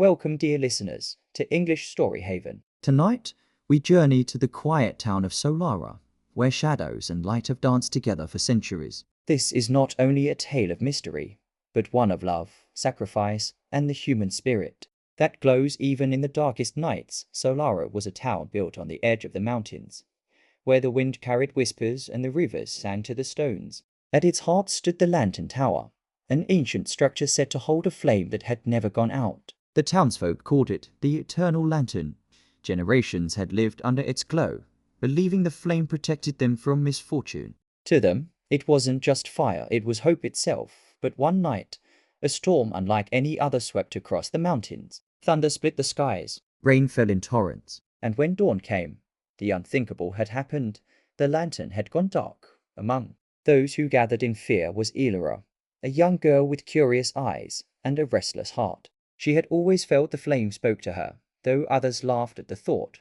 Welcome, dear listeners, to English Story Haven. Tonight, we journey to the quiet town of Solara, where shadows and light have danced together for centuries. This is not only a tale of mystery, but one of love, sacrifice, and the human spirit that glows even in the darkest nights. Solara was a town built on the edge of the mountains, where the wind carried whispers and the rivers sang to the stones. At its heart stood the Lantern Tower, an ancient structure said to hold a flame that had never gone out. The townsfolk called it the Eternal Lantern. Generations had lived under its glow, believing the flame protected them from misfortune. To them, it wasn't just fire, it was hope itself. But one night, a storm unlike any other swept across the mountains. Thunder split the skies. Rain fell in torrents. And when dawn came, the unthinkable had happened. The lantern had gone dark. Among those who gathered in fear was Elara, a young girl with curious eyes and a restless heart. She had always felt the flame spoke to her, though others laughed at the thought.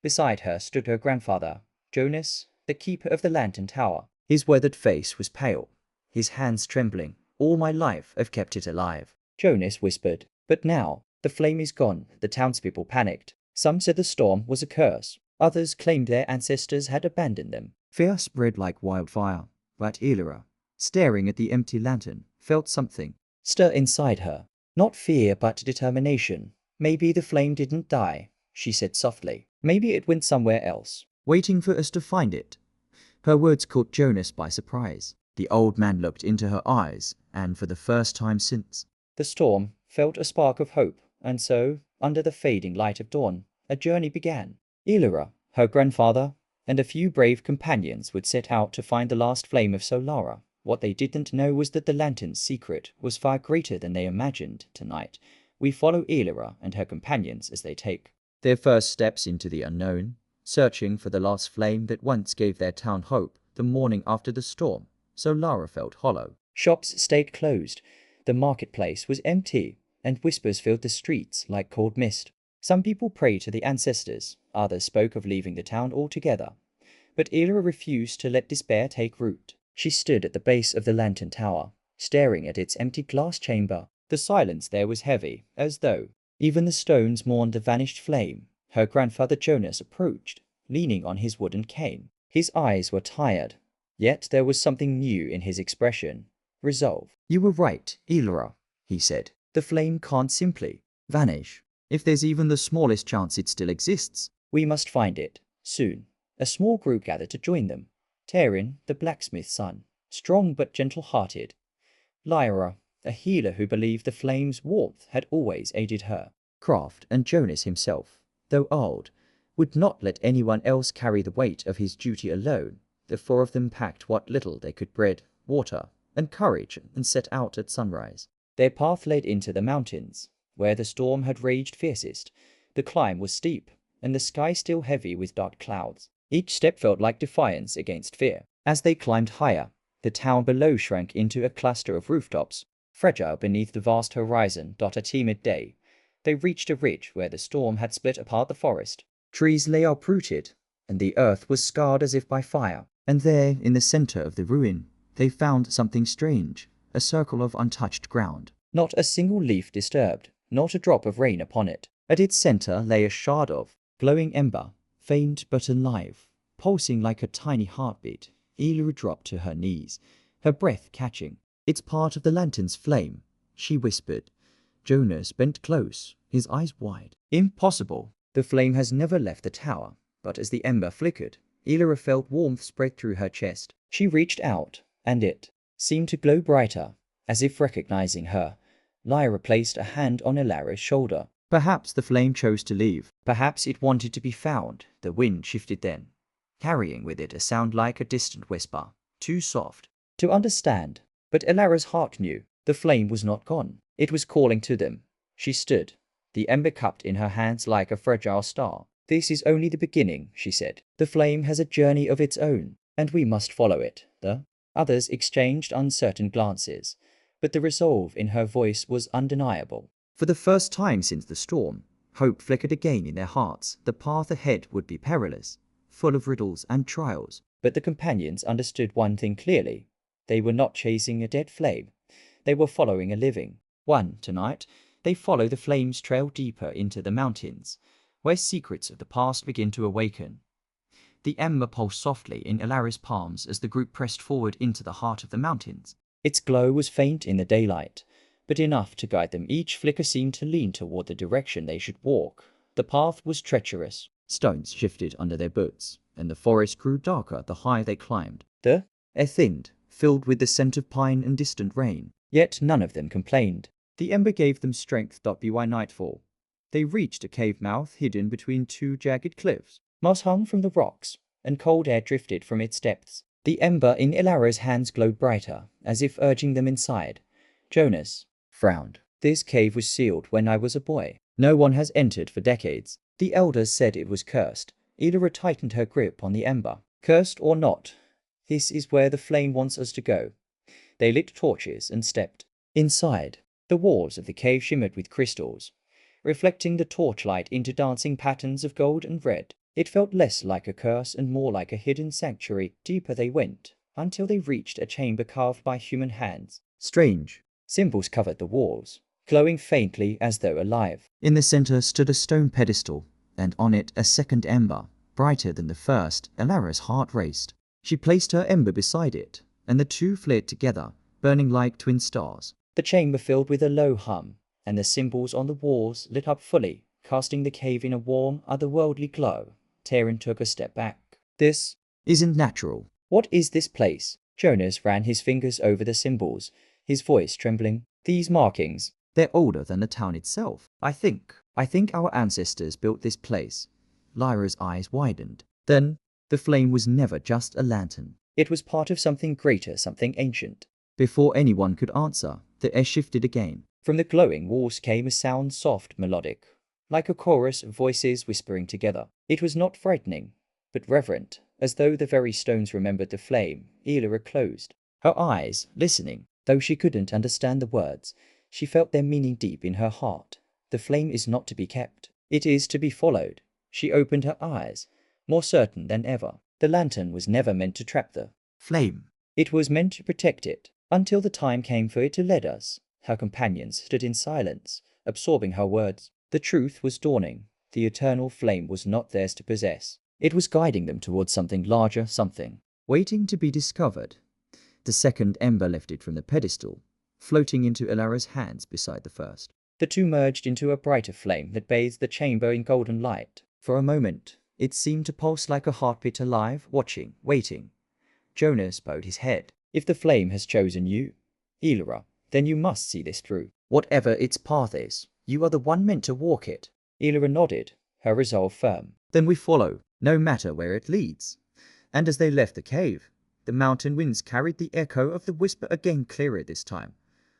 Beside her stood her grandfather, Jonas, the keeper of the Lantern Tower. His weathered face was pale, his hands trembling. "All my life I've kept it alive," Jonas whispered. "But now, the flame is gone." The townspeople panicked. Some said the storm was a curse. Others claimed their ancestors had abandoned them. Fear spread like wildfire, but Elara, staring at the empty lantern, felt something stir inside her. Not fear, but determination. "Maybe the flame didn't die," she said softly. "Maybe it went somewhere else, waiting for us to find it." Her words caught Jonas by surprise. The old man looked into her eyes, and for the first time since the storm, felt a spark of hope. And so, under the fading light of dawn, a journey began. Elara, her grandfather, and a few brave companions would set out to find the last flame of Solara. What they didn't know was that the lantern's secret was far greater than they imagined. Tonight, we follow Elara and her companions as they take their first steps into the unknown, searching for the last flame that once gave their town hope. The morning after the storm, Solara felt hollow. Shops stayed closed, the marketplace was empty, and whispers filled the streets like cold mist. Some people prayed to the ancestors, others spoke of leaving the town altogether. But Elara refused to let despair take root. She stood at the base of the Lantern Tower, staring at its empty glass chamber. The silence there was heavy, as though even the stones mourned the vanished flame. Her grandfather Jonas approached, leaning on his wooden cane. His eyes were tired, yet there was something new in his expression. Resolve. "You were right, Elara," he said. "The flame can't simply vanish. If there's even the smallest chance it still exists, we must find it, soon." A small group gathered to join them. Tarin, the blacksmith's son, strong but gentle-hearted. Lyra, a healer who believed the flame's warmth had always aided her. Craft and Jonas himself, though old, would not let anyone else carry the weight of his duty alone. The four of them packed what little they could: bread, water, and courage, and set out at sunrise. Their path led into the mountains, where the storm had raged fiercest. The climb was steep, and the sky still heavy with dark clouds. Each step felt like defiance against fear. As they climbed higher, the town below shrank into a cluster of rooftops, fragile beneath the vast horizon. A timid day, they reached a ridge where the storm had split apart the forest. Trees lay uprooted, and the earth was scarred as if by fire. And there, in the center of the ruin, they found something strange, a circle of untouched ground. Not a single leaf disturbed, not a drop of rain upon it. At its center lay a shard of glowing ember, faint but alive, pulsing like a tiny heartbeat. Elara dropped to her knees, her breath catching. "It's part of the lantern's flame," she whispered. Jonas bent close, his eyes wide. "Impossible. The flame has never left the tower." But as the ember flickered, Elara felt warmth spread through her chest. She reached out, and it seemed to glow brighter, as if recognizing her. Lyra placed a hand on Elara's shoulder. Perhaps the flame chose to leave. Perhaps it wanted to be found. The wind shifted then, carrying with it a sound like a distant whisper, too soft to understand. But Elara's heart knew. The flame was not gone. It was calling to them. She stood, the ember cupped in her hands like a fragile star. "This is only the beginning," she said. "The flame has a journey of its own, and we must follow it." The others exchanged uncertain glances, but the resolve in her voice was undeniable. For the first time since the storm, hope flickered again in their hearts. The path ahead would be perilous, full of riddles and trials. But the companions understood one thing clearly. They were not chasing a dead flame. They were following a living one. Tonight, They follow the flames trail deeper into the mountains, where secrets of the past begin to awaken. The ember pulsed softly in Elara's palms as the group pressed forward into the heart of the mountains. Its glow was faint in the daylight, but enough to guide them. Each flicker seemed to lean toward the direction they should walk. The path was treacherous. Stones shifted under their boots, and the forest grew darker the higher they climbed. The air thinned, filled with the scent of pine and distant rain. Yet none of them complained. The ember gave them strength. By nightfall, they reached a cave mouth hidden between two jagged cliffs. Moss hung from the rocks, and cold air drifted from its depths. The ember in Elara's hands glowed brighter, as if urging them inside. Jonas frowned. This cave was sealed when I was a boy. No one has entered for decades. The elders said it was cursed. Elara tightened her grip on the ember. Cursed or not, this is where the flame wants us to go. They lit torches and stepped inside. The walls of the cave shimmered with crystals, reflecting the torchlight into dancing patterns of gold and red. It felt less like a curse and more like a hidden sanctuary. Deeper they went, until they reached a chamber carved by human hands. Strange symbols covered the walls, glowing faintly as though alive. In the center stood a stone pedestal, and on it a second ember, brighter than the first. Elara's heart raced. She placed her ember beside it, and the two flared together, burning like twin stars. The chamber filled with a low hum, and the symbols on the walls lit up fully, casting the cave in a warm, otherworldly glow. Terran took a step back. This isn't natural. What is this place? Jonas ran his fingers over the symbols, his voice trembling. These markings. They're older than the town itself. I think our ancestors built this place. Lyra's eyes widened. Then, the flame was never just a lantern. It was part of something greater, something ancient. Before anyone could answer, the air shifted again. From the glowing walls came a sound, soft, melodic, like a chorus of voices whispering together. It was not frightening, but reverent, as though the very stones remembered the flame. Elara closed her eyes, listening. Though she couldn't understand the words, she felt their meaning deep in her heart. The flame is not to be kept. It is to be followed. She opened her eyes, more certain than ever. The lantern was never meant to trap the flame. It was meant to protect it, until the time came for it to lead us. Her companions stood in silence, absorbing her words. The truth was dawning. The eternal flame was not theirs to possess. It was guiding them towards something larger, something waiting to be discovered. The second ember lifted from the pedestal, floating into Elara's hands beside the first. The two merged into a brighter flame that bathed the chamber in golden light. For a moment, it seemed to pulse like a heartbeat, alive, watching, waiting. Jonas bowed his head. If the flame has chosen you, Elara, then you must see this through. Whatever its path is, you are the one meant to walk it. Elara nodded, her resolve firm. Then we follow, no matter where it leads. And as they left the cave, the mountain winds carried the echo of the whisper again, clearer this time.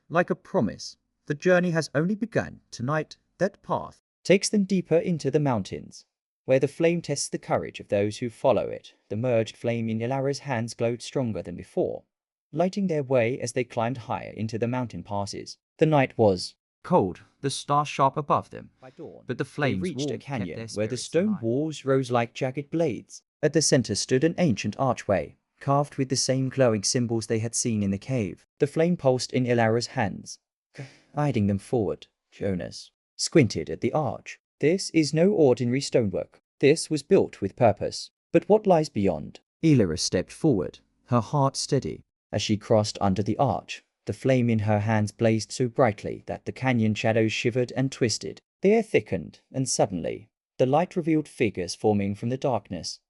Like a promise, the journey has only begun. Tonight, that path takes them deeper into the mountains, where the flame tests the courage of those who follow it. The merged flame in Elara's hands glowed stronger than before, lighting their way as they climbed higher into the mountain passes. The night was cold, the stars sharp above them. By dawn, but the flames they reached a kept canyon their where the spirits stone alive. walls rose like jagged blades. At the center stood an ancient archway, carved with the same glowing symbols they had seen in the cave. The flame pulsed in Elara's hands, guiding them forward. Jonas squinted at the arch. This is no ordinary stonework. This was built with purpose. But what lies beyond? Elara stepped forward, her heart steady. As she crossed under the arch, the flame in her hands blazed so brightly that the canyon shadows shivered and twisted. The air thickened, and suddenly, the light revealed figures forming from the darkness.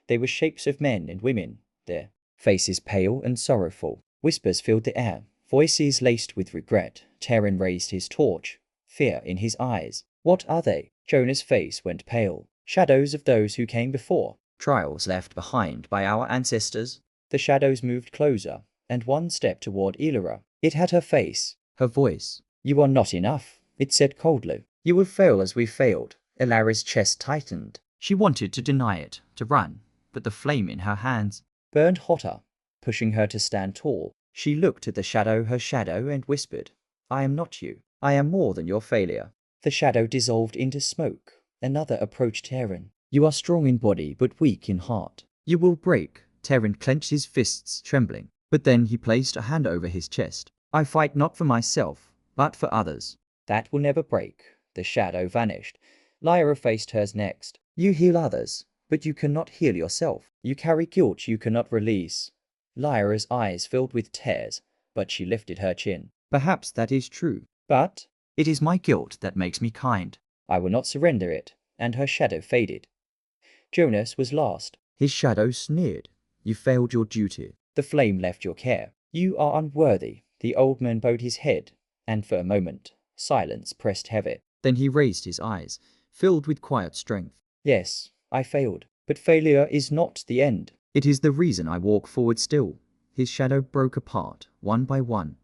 They were shapes of men and women, their faces pale and sorrowful. Whispers filled the air, voices laced with regret. Terran raised his torch, fear in his eyes. What are they? Jonas' face went pale. Shadows of those who came before. Trials left behind by our ancestors. The shadows moved closer, and one stepped toward Elara. It had her face, her voice. You are not enough, it said coldly. You will fail as we failed. Elara's chest tightened. She wanted to deny it, to run, but the flame in her hands burned hotter, pushing her to stand tall. She looked at her shadow, and whispered, I am not you. I am more than your failure. The shadow dissolved into smoke. Another approached Terran. You are strong in body, but weak in heart. You will break. Terran clenched his fists, trembling. But then he placed a hand over his chest. I fight not for myself, but for others. That will never break. The shadow vanished. Lyra faced hers next. You heal others, but you cannot heal yourself. You carry guilt you cannot release. Lyra's eyes filled with tears, but she lifted her chin. Perhaps that is true. But It is my guilt that makes me kind. I will not surrender it, and her shadow faded. Jonas was lost. His shadow sneered. You failed your duty. The flame left your care. You are unworthy. The old man bowed his head, and for a moment, silence pressed heavy. Then he raised his eyes, filled with quiet strength. Yes, I failed, but failure is not the end. It is the reason I walk forward still. His shadow broke apart, one by one.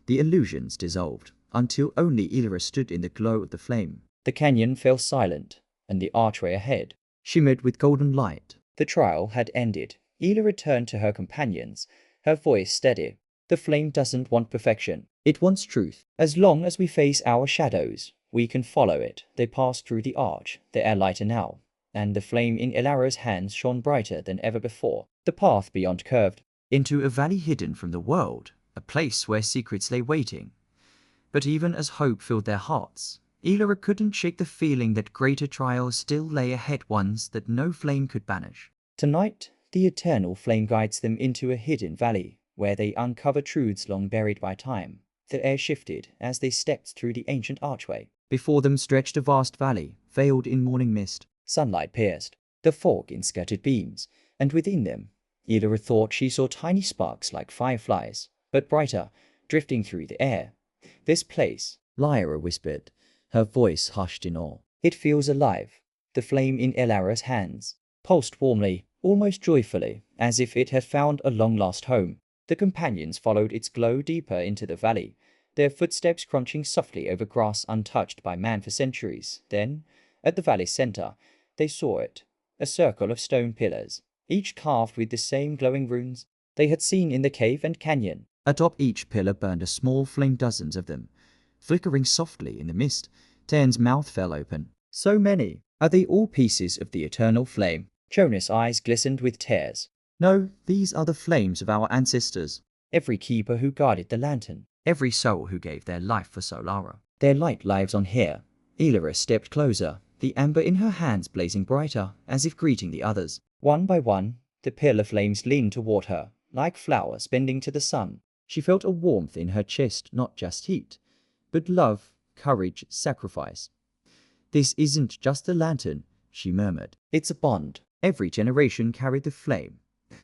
The illusions dissolved, until only Elara stood in the glow of the flame. The canyon fell silent, and the archway ahead shimmered with golden light. The trial had ended. Elara turned to her companions, her voice steady. The flame doesn't want perfection. It wants truth. As long as we face our shadows, we can follow it. They passed through the arch, the air lighter now, and the flame in Elara's hands shone brighter than ever before. The path beyond curved into a valley hidden from the world, a place where secrets lay waiting. But even as hope filled their hearts, Elara couldn't shake the feeling that greater trials still lay ahead, ones that no flame could banish. Tonight, the eternal flame guides them into a hidden valley, where they uncover truths long buried by time. The air shifted as they stepped through the ancient archway. Before them stretched a vast valley, veiled in morning mist. Sunlight pierced the fog in scattered beams, and within them, Elara thought she saw tiny sparks like fireflies, but brighter, drifting through the air. This place, Lyra whispered, her voice hushed in awe. It feels alive. The flame in Elara's hands pulsed warmly, almost joyfully, as if it had found a long-lost home. The companions followed its glow deeper into the valley, their footsteps crunching softly over grass untouched by man for centuries. Then, at the valley's center, they saw it, a circle of stone pillars, each carved with the same glowing runes they had seen in the cave and canyon. Atop each pillar burned a small flame, dozens of them, flickering softly in the mist. Tan's mouth fell open. So many! Are they all pieces of the eternal flame? Jonas' eyes glistened with tears. No, these are the flames of our ancestors. Every keeper who guarded the lantern. Every soul who gave their life for Solara. Their light lives on here. Elara stepped closer, the amber in her hands blazing brighter, as if greeting the others. One by one, the pillar flames leaned toward her, like flowers bending to the sun. She felt a warmth in her chest, not just heat, but love, courage, sacrifice. This isn't just a lantern, she murmured. It's a bond. Every generation carried the flame,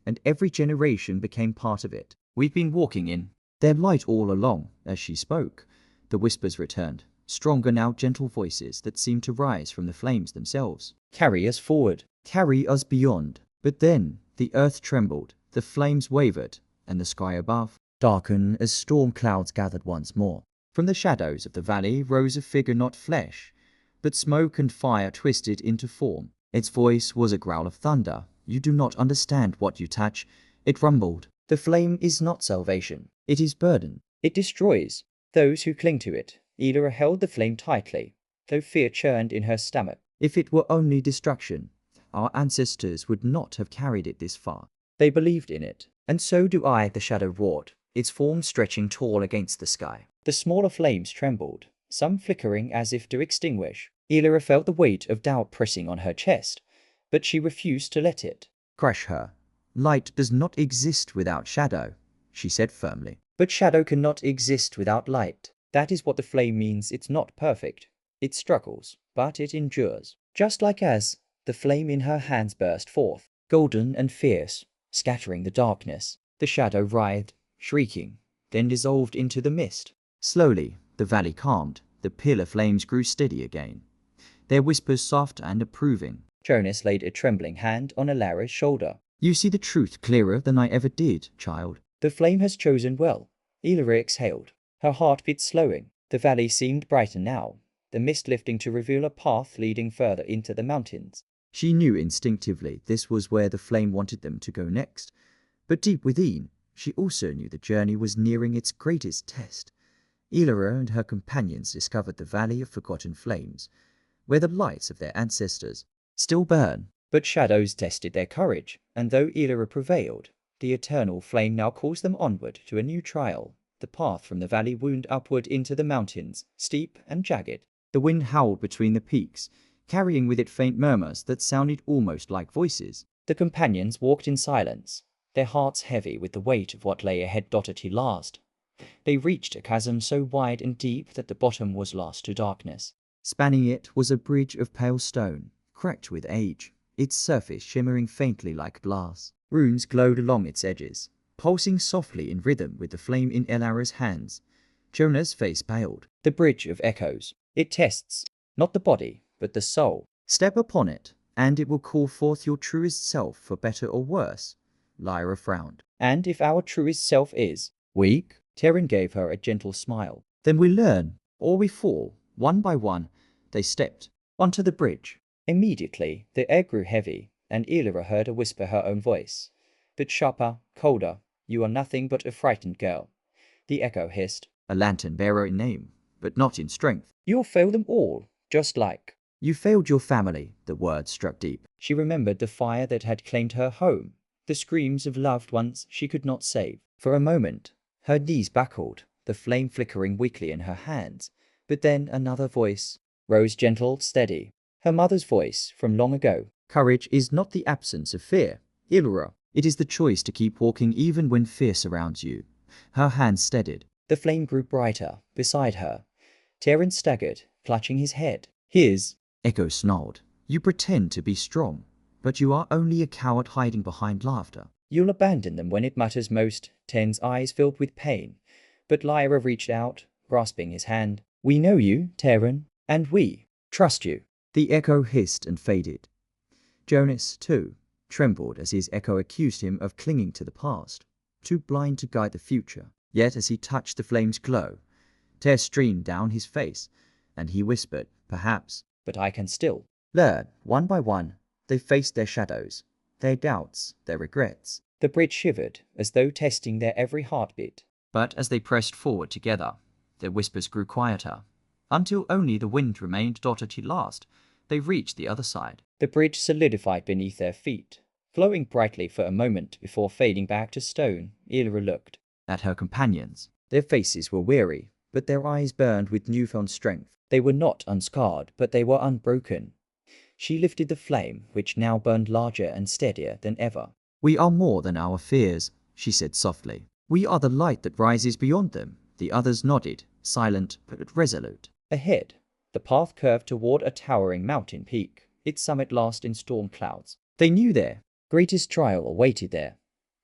and every generation became part of it. We've been walking in their light all along. As she spoke, the whispers returned, stronger now, gentle voices that seemed to rise from the flames themselves. Carry us forward. Carry us beyond. But then the earth trembled, the flames wavered, and the sky above darkened as storm clouds gathered once more. From the shadows of the valley rose a figure, not flesh, but smoke and fire twisted into form. Its voice was a growl of thunder. You do not understand what you touch, it rumbled. The flame is not salvation. It is burden. It destroys those who cling to it. Elara held the flame tightly, though fear churned in her stomach. If it were only destruction, our ancestors would not have carried it this far. They believed in it. And so do I, the shadow roared, its form stretching tall against the sky. The smaller flames trembled, some flickering as if to extinguish. Elara felt the weight of doubt pressing on her chest, but she refused to let it crush her. Light does not exist without shadow, she said firmly. But shadow cannot exist without light. That is what the flame means. It's not perfect. It struggles, but it endures. Just like as the flame in her hands burst forth, golden and fierce, scattering the darkness. The shadow writhed, shrieking, then dissolved into the mist. Slowly, the valley calmed. The pillar flames grew steady again, their whispers soft and approving. Jonas laid a trembling hand on Elara's shoulder. You see the truth clearer than I ever did, child. The flame has chosen well. Elara exhaled, her heartbeat slowing. The valley seemed brighter now, the mist lifting to reveal a path leading further into the mountains. She knew instinctively this was where the flame wanted them to go next, but deep within, she also knew the journey was nearing its greatest test. Elara and her companions discovered the Valley of Forgotten Flames, where the lights of their ancestors still burn. But shadows tested their courage, and though Elara prevailed, the eternal flame now calls them onward to a new trial. The path from the valley wound upward into the mountains, steep and jagged. The wind howled between the peaks, carrying with it faint murmurs that sounded almost like voices. The companions walked in silence, their hearts heavy with the weight of what lay ahead. Till last, they reached a chasm so wide and deep that the bottom was lost to darkness. Spanning it was a bridge of pale stone, cracked with age, its surface shimmering faintly like glass. Runes glowed along its edges, pulsing softly in rhythm with the flame in Elara's hands. Jonah's face paled. The bridge of echoes. It tests, not the body, but the soul. Step upon it, and it will call forth your truest self for better or worse. Lyra frowned. And if our truest self is Weak? Terran gave her a gentle smile. Then we learn, or we fall. One by one, they stepped onto the bridge. Immediately, the air grew heavy, and Elara heard her whisper her own voice. But sharper, colder. You are nothing but a frightened girl. The echo hissed. A lantern bearer in name, but not in strength. You'll fail them all, just like. You failed your family, the words struck deep. She remembered the fire that had claimed her home, the screams of loved ones she could not save. For a moment, her knees buckled, the flame flickering weakly in her hands. But then another voice rose, gentle, steady. Her mother's voice from long ago. Courage is not the absence of fear, Elara. It is the choice to keep walking even when fear surrounds you. Her hands steadied. The flame grew brighter beside her. Terran staggered, clutching his head. His Echo snarled. You pretend to be strong, but you are only a coward hiding behind laughter. You'll abandon them when it matters most. Ten's eyes filled with pain. But Lyra reached out, grasping his hand. We know you, Terran, and we trust you. The echo hissed and faded. Jonas, too, trembled as his echo accused him of clinging to the past, too blind to guide the future. Yet as he touched the flame's glow, tears streamed down his face, and he whispered, perhaps, but I can still learn. One by one, they faced their shadows, their doubts, their regrets. The bridge shivered, as though testing their every heartbeat. But as they pressed forward together, their whispers grew quieter, until only the wind remained. Till last, they reached the other side. The bridge solidified beneath their feet, glowing brightly for a moment before fading back to stone. Elara looked at her companions. Their faces were weary, but their eyes burned with newfound strength. They were not unscarred, but they were unbroken. She lifted the flame, which now burned larger and steadier than ever. We are more than our fears, she said softly. We are the light that rises beyond them. The others nodded, silent but resolute. Ahead, the path curved toward a towering mountain peak, its summit lost in storm clouds. They knew their greatest trial awaited there.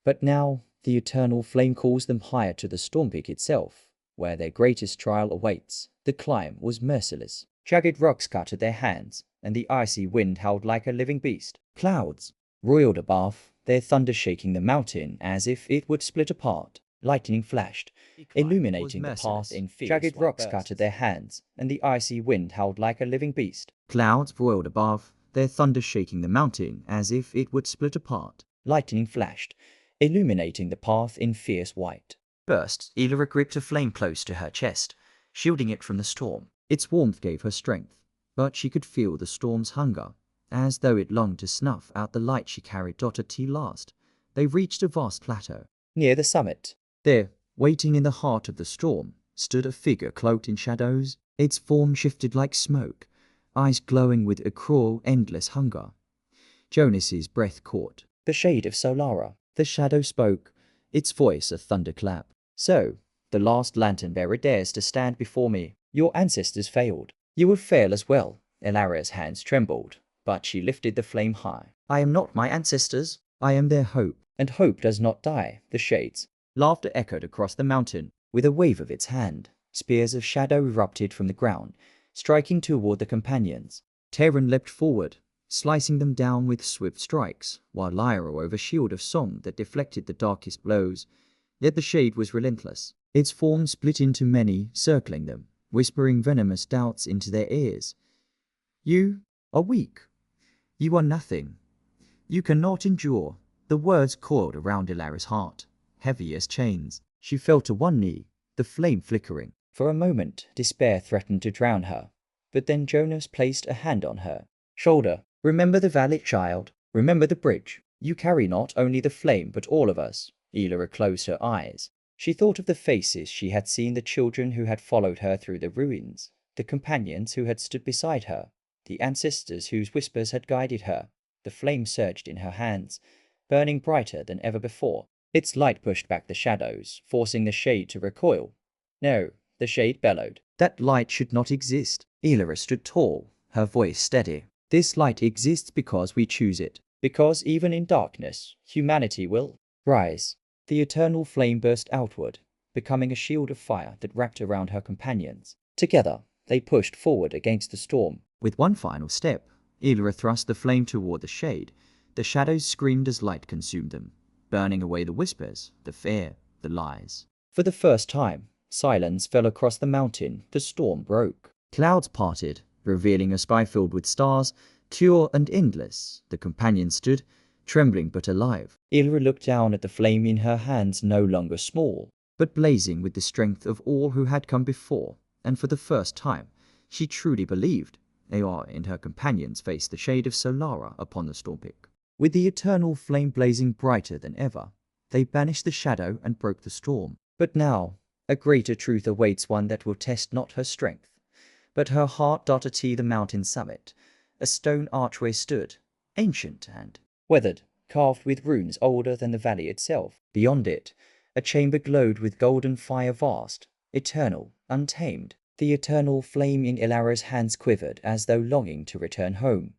But now, the eternal flame calls them higher to the storm peak itself, where their greatest trial awaits. The climb was merciless. Jagged rocks cut at their hands, and the icy wind howled like a living beast. Clouds roiled above, their thunder shaking the mountain as if it would split apart. Lightning flashed, illuminating the path in fierce jagged rocks cut at their hands, and the icy wind howled like a living beast. Clouds roiled above, their thunder shaking the mountain as if it would split apart. Lightning flashed, illuminating the path in fierce white. Burst, Elara gripped a flame close to her chest, shielding it from the storm. Its warmth gave her strength, but she could feel the storm's hunger, as though it longed to snuff out the light she carried. Till last, they reached a vast plateau. Near the summit, there, waiting in the heart of the storm, stood a figure cloaked in shadows. Its form shifted like smoke, eyes glowing with a cruel, endless hunger. Jonas's breath caught. The shade of Solara. The shadow spoke, its voice a thunderclap. So, the last lantern bearer dares to stand before me. Your ancestors failed. You will fail as well. Elara's hands trembled, but she lifted the flame high. I am not my ancestors. I am their hope. And hope does not die. The shades. Laughter echoed across the mountain. With a wave of its hand, spears of shadow erupted from the ground, striking toward the companions. Terran leapt forward, slicing them down with swift strikes, while Lyra wove a shield of song that deflected the darkest blows. Yet the shade was relentless. Its form split into many, circling them, whispering venomous doubts into their ears. You are weak. You are nothing. You cannot endure. The words coiled around Elara's heart, heavy as chains. She fell to one knee, the flame flickering. For a moment, despair threatened to drown her. But then Jonas placed a hand on her shoulder. Remember the valley, child. Remember the bridge. You carry not only the flame, but all of us. Elara closed her eyes. She thought of the faces she had seen, the children who had followed her through the ruins, the companions who had stood beside her, the ancestors whose whispers had guided her. The flame surged in her hands, burning brighter than ever before. Its light pushed back the shadows, forcing the shade to recoil. No, the shade bellowed. That light should not exist. Elara stood tall, her voice steady. This light exists because we choose it. Because even in darkness, humanity will rise. The eternal flame burst outward, becoming a shield of fire that wrapped around her companions. Together, they pushed forward against the storm. With one final step, Elara thrust the flame toward the shade. The shadows screamed as light consumed them, burning away the whispers, the fear, the lies. For the first time, silence fell across the mountain. The storm broke. Clouds parted, revealing a sky filled with stars, pure and endless. The companions stood, trembling but alive. Elara looked down at the flame in her hands, no longer small, but blazing with the strength of all who had come before, and for the first time, she truly believed. Elara and her companions faced the shade of Solara upon the storm peak. With the eternal flame blazing brighter than ever, they banished the shadow and broke the storm. But now, a greater truth awaits one that will test not her strength, but her heart. At the mountain summit, a stone archway stood, ancient and weathered, carved with runes older than the valley itself. Beyond it, a chamber glowed with golden fire, vast, eternal, untamed. The eternal flame in Elara's hands quivered as though longing to return home.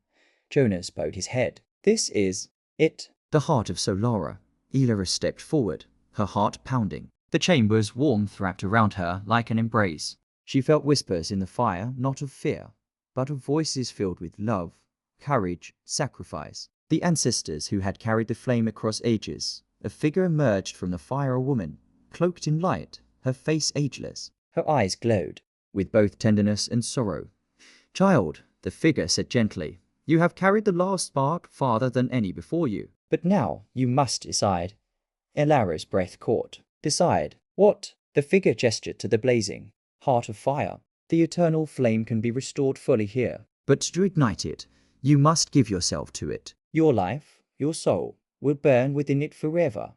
Jonas bowed his head. This is it. The heart of Solara. Elara stepped forward, her heart pounding. The chamber's warmth wrapped around her like an embrace. She felt whispers in the fire, not of fear, but of voices filled with love, courage, sacrifice. The ancestors who had carried the flame across ages. A figure emerged from the fire, a woman, cloaked in light, her face ageless. Her eyes glowed with both tenderness and sorrow. Child, the figure said gently, you have carried the last spark farther than any before you. But now you must decide. Elara's breath caught. Decide. What? The figure gestured to the blazing heart of fire. The eternal flame can be restored fully here. But to ignite it, you must give yourself to it. Your life, your soul, will burn within it forever,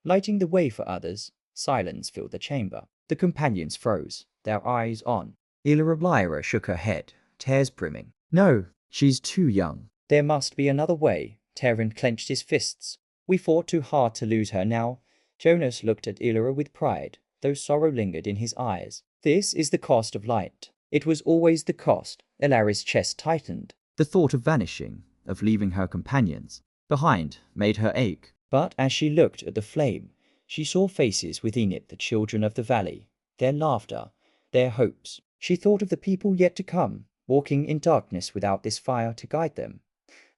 lighting the way for others. Silence filled the chamber. The companions froze, their eyes on. Elara shook her head, tears brimming. No, she's too young. There must be another way. Terran clenched his fists. We fought too hard to lose her now. Jonas looked at Elara with pride, though sorrow lingered in his eyes. This is the cost of light. It was always the cost. Elara's chest tightened. The thought of vanishing, of leaving her companions behind, made her ache. But as she looked at the flame, she saw faces within it, the children of the valley, their laughter, their hopes. She thought of the people yet to come, walking in darkness without this fire to guide them.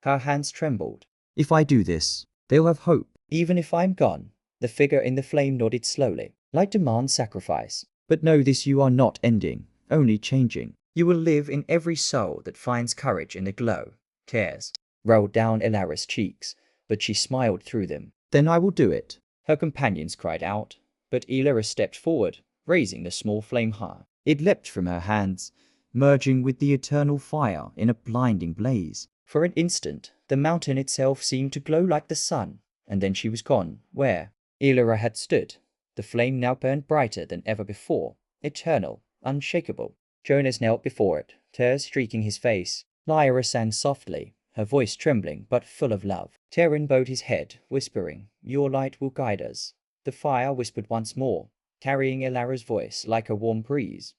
Her hands trembled. If I do this, they'll have hope. Even if I'm gone, the figure in the flame nodded slowly. Light demands sacrifice. But know this, you are not ending, only changing. You will live in every soul that finds courage in the glow. Tears rolled down Elara's cheeks, but she smiled through them. Then I will do it. Her companions cried out, but Elara stepped forward, raising the small flame high. It leapt from her hands, merging with the eternal fire in a blinding blaze. For an instant, the mountain itself seemed to glow like the sun, and then she was gone, where Elara had stood. The flame now burned brighter than ever before, eternal, unshakable. Jonas knelt before it, tears streaking his face. Lyra sang softly, her voice trembling but full of love. Terran bowed his head, whispering, "Your light will guide us." The fire whispered once more, carrying Elara's voice like a warm breeze.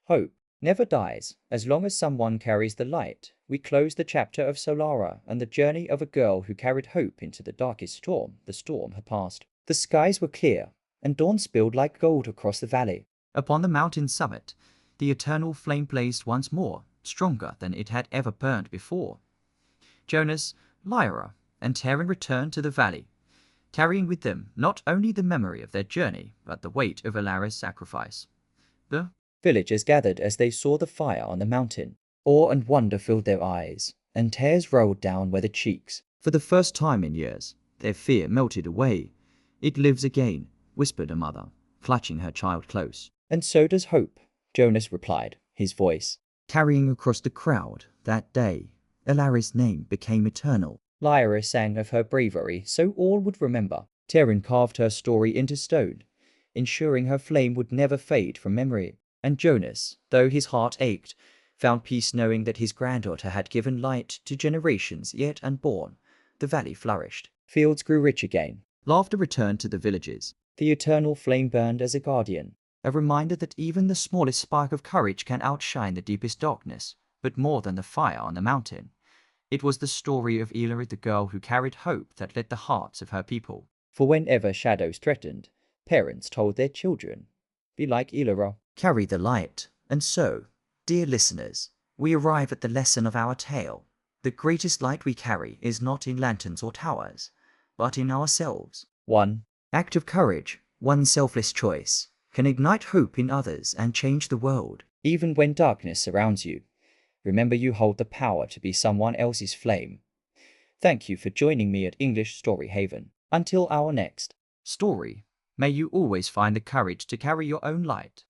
Hope never dies as long as someone carries the light. We close the chapter of Solara and the journey of a girl who carried hope into the darkest storm. The storm had passed. The skies were clear, and dawn spilled like gold across the valley. Upon the mountain summit, the eternal flame blazed once more, stronger than it had ever burned before. Jonas, Lyra, and Terran returned to the valley, carrying with them not only the memory of their journey, but the weight of Elara's sacrifice. The villagers gathered as they saw the fire on the mountain. Awe and wonder filled their eyes, and tears rolled down their cheeks. For the first time in years, their fear melted away. "It lives again," whispered a mother, clutching her child close. "And so does hope," Jonas replied, his voice carrying across the crowd. That day, Elara's name became eternal. Lyra sang of her bravery so all would remember. Terran carved her story into stone, ensuring her flame would never fade from memory. And Jonas, though his heart ached, found peace knowing that his granddaughter had given light to generations yet unborn. The valley flourished. Fields grew rich again. Laughter returned to the villages. The eternal flame burned as a guardian. A reminder that even the smallest spark of courage can outshine the deepest darkness, but more than the fire on the mountain. It was the story of Elara, the girl who carried hope that lit the hearts of her people. For whenever shadows threatened, parents told their children, "Be like Elara. Carry the light." And so, dear listeners, we arrive at the lesson of our tale. The greatest light we carry is not in lanterns or towers, but in ourselves. One Act of courage, one selfless choice, can ignite hope in others and change the world. Even when darkness surrounds you, remember you hold the power to be someone else's flame. Thank you for joining me at English Story Haven. Until our next story, may you always find the courage to carry your own light.